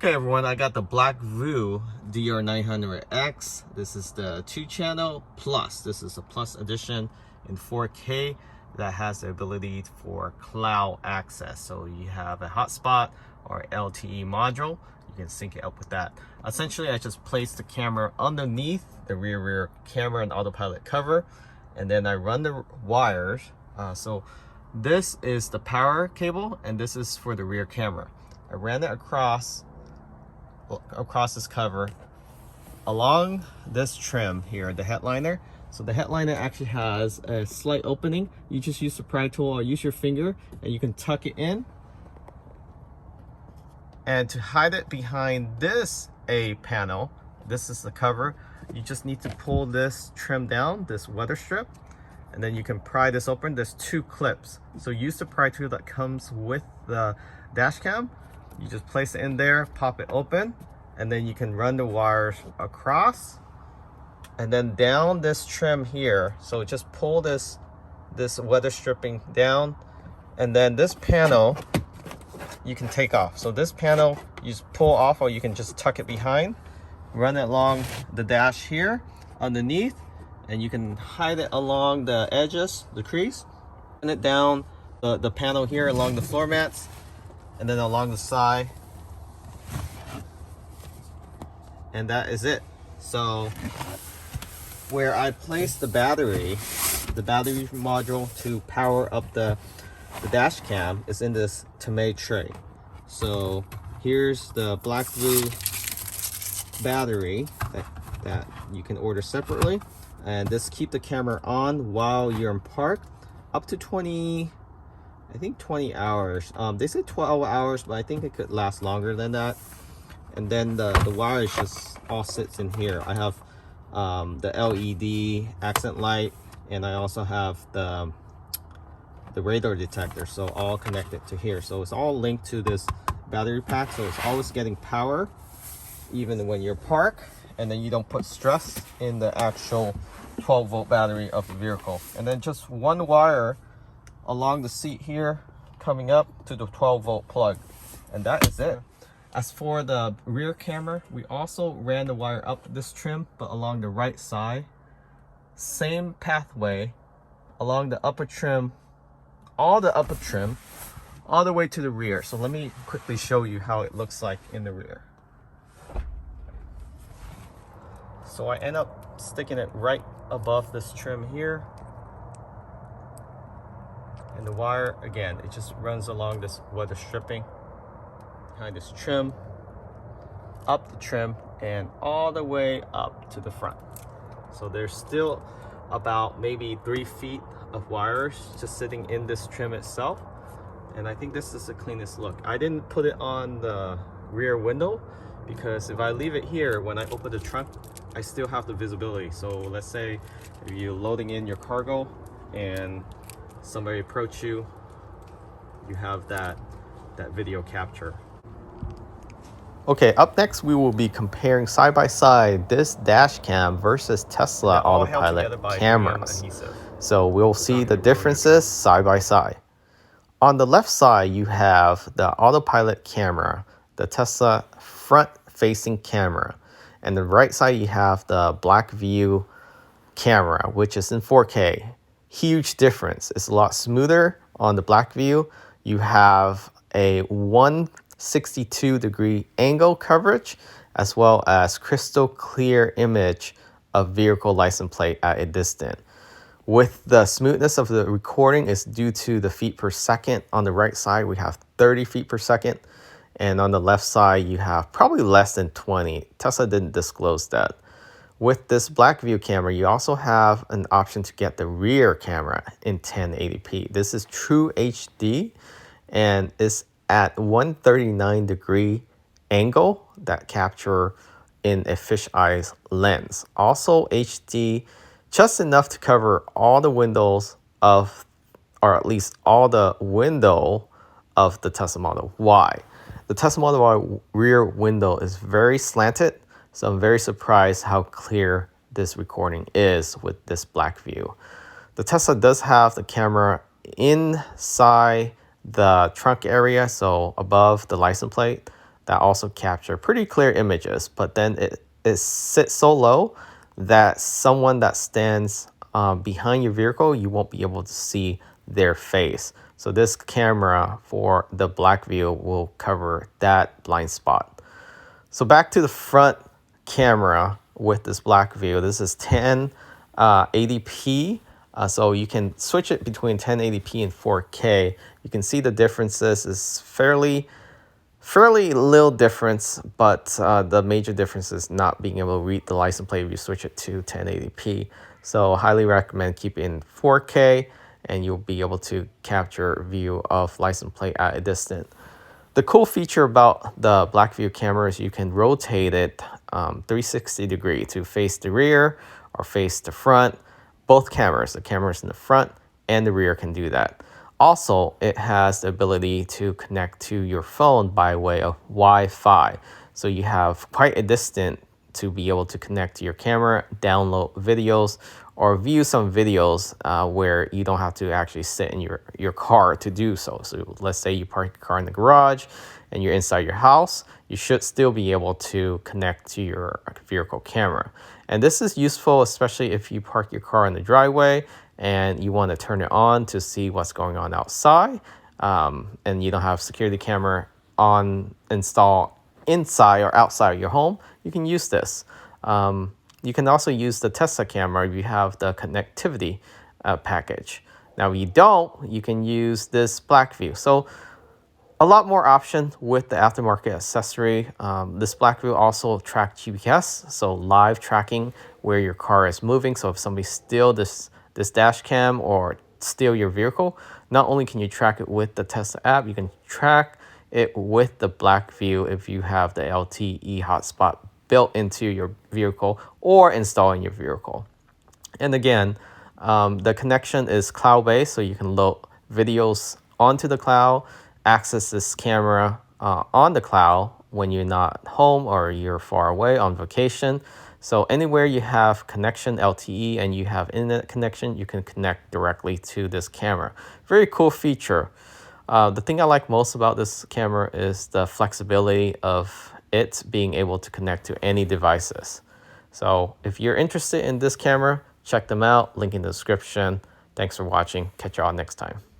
Okay everyone, I got the BlackVue DR900X. This is the 2-channel plus. This is a plus edition in 4K that has the ability for cloud access. So you have a hotspot or LTE module, you can sync it up with that. Essentially, I just placed the camera underneath the rear camera and autopilot cover, and then I run the wires. So this is the power cable, and this is for the rear camera. I ran it across this cover along this trim here, the headliner. So the headliner actually has a slight opening. You just use the pry tool or use your finger and you can tuck it in. And to hide it behind this A panel, this is the cover, you just need to pull this trim down, this weather strip, and then you can pry this open. There's 2 clips. So use the pry tool that comes with the dash cam. You just place it in there, pop it open, and then you can run the wires across and then down this trim here. So just pull this weather stripping down, and then this panel you can take off. So this panel you just pull off, or you can just tuck it behind, run it along the dash here underneath, and you can hide it along the edges, the crease, and it down the panel here along the floor mats, and then along the side, and that is it. So where I placed the battery module to power up the dash cam is in this Tame tray. So here's the BlackVue battery that you can order separately, and this keep the camera on while you're in park up to 20 hours. They said 12 hours, but I think it could last longer than that. And then the wire is just all sits in here. I have the LED accent light, and I also have the radar detector, so all connected to here. So it's all linked to this battery pack, so it's always getting power even when you're parked, and then you don't put stress in the actual 12-volt battery of the vehicle. And then just one wire along the seat here coming up to the 12-volt plug, and that is it. As for the rear camera, we also ran the wire up this trim, but along the right side, same pathway along the upper trim, all the upper trim, all the way to the rear. So let me quickly show you how it looks like in the rear. So I end up sticking it right above this trim here, and the wire, again, it just runs along this weather stripping behind this trim, up the trim, and all the way up to the front. So there's still about maybe 3 feet of wires just sitting in this trim itself, and I think this is the cleanest look. I didn't put it on the rear window because if I leave it here, when I open the trunk, I still have the visibility. So let's say if you're loading in your cargo and somebody approach you, you have that video capture. Okay, up next we will be comparing side by side this dash cam versus Tesla autopilot cameras. So we'll see the differences side by side. On the left side you have the autopilot camera, the Tesla front facing camera, and the right side you have the BlackVue camera, which is in 4K. Huge difference. It's a lot smoother on the BlackVue. You have a 162-degree angle coverage, as well as crystal clear image of vehicle license plate at a distance. With the smoothness of the recording is due to the feet per second. On the right side we have 30 feet per second, and on the left side you have probably less than 20. Tesla didn't disclose that. With this BlackVue camera, you also have an option to get the rear camera in 1080p. This is true HD and is at 139-degree angle that capture in a fisheye lens. Also HD, just enough to cover all the windows of, or at least all the window of the Tesla Model Y. The Tesla Model Y rear window is very slanted, so I'm very surprised how clear this recording is with this BlackVue. The Tesla does have the camera inside the trunk area, so above the license plate, that also capture pretty clear images, but then it sits so low that someone that stands behind your vehicle, you won't be able to see their face. So this camera for the BlackVue will cover that blind spot. So back to the front camera with this BlackVue. This is 1080p. So you can switch it between 1080p and 4K. You can see the differences is fairly little difference, but the major difference is not being able to read the license plate if you switch it to 1080p. So highly recommend keeping in 4K, and you'll be able to capture view of license plate at a distance. The cool feature about the BlackVue camera is you can rotate it 360 degree to face the rear or face the front. Both cameras, the cameras in the front and the rear, can do that. Also, it has the ability to connect to your phone by way of Wi-Fi. So you have quite a distance to be able to connect to your camera, download videos, or view some videos where you don't have to actually sit in your car to do so. So let's say you park your car in the garage and you're inside your house, you should still be able to connect to your vehicle camera. And this is useful, especially if you park your car in the driveway and you want to turn it on to see what's going on outside, and you don't have security camera installed inside or outside of your home, you can use this. You can also use the Tesla camera if you have the connectivity package. Now, if you don't, you can use this BlackVue. So a lot more options with the aftermarket accessory. This BlackVue also tracks GPS, so live tracking where your car is moving. So if somebody steals this dash cam or steal your vehicle, not only can you track it with the Tesla app, you can track it with the BlackVue if you have the LTE hotspot built into your vehicle or installed in your vehicle. And again, the connection is cloud-based, so you can load videos onto the cloud, access this camera on the cloud when you're not home or you're far away on vacation. So anywhere you have connection, LTE, and you have internet connection, you can connect directly to this camera. Very cool feature. The thing I like most about this camera is the flexibility of it being able to connect to any devices. So if you're interested in this camera, check them out. Link in the description. Thanks for watching. Catch y'all next time.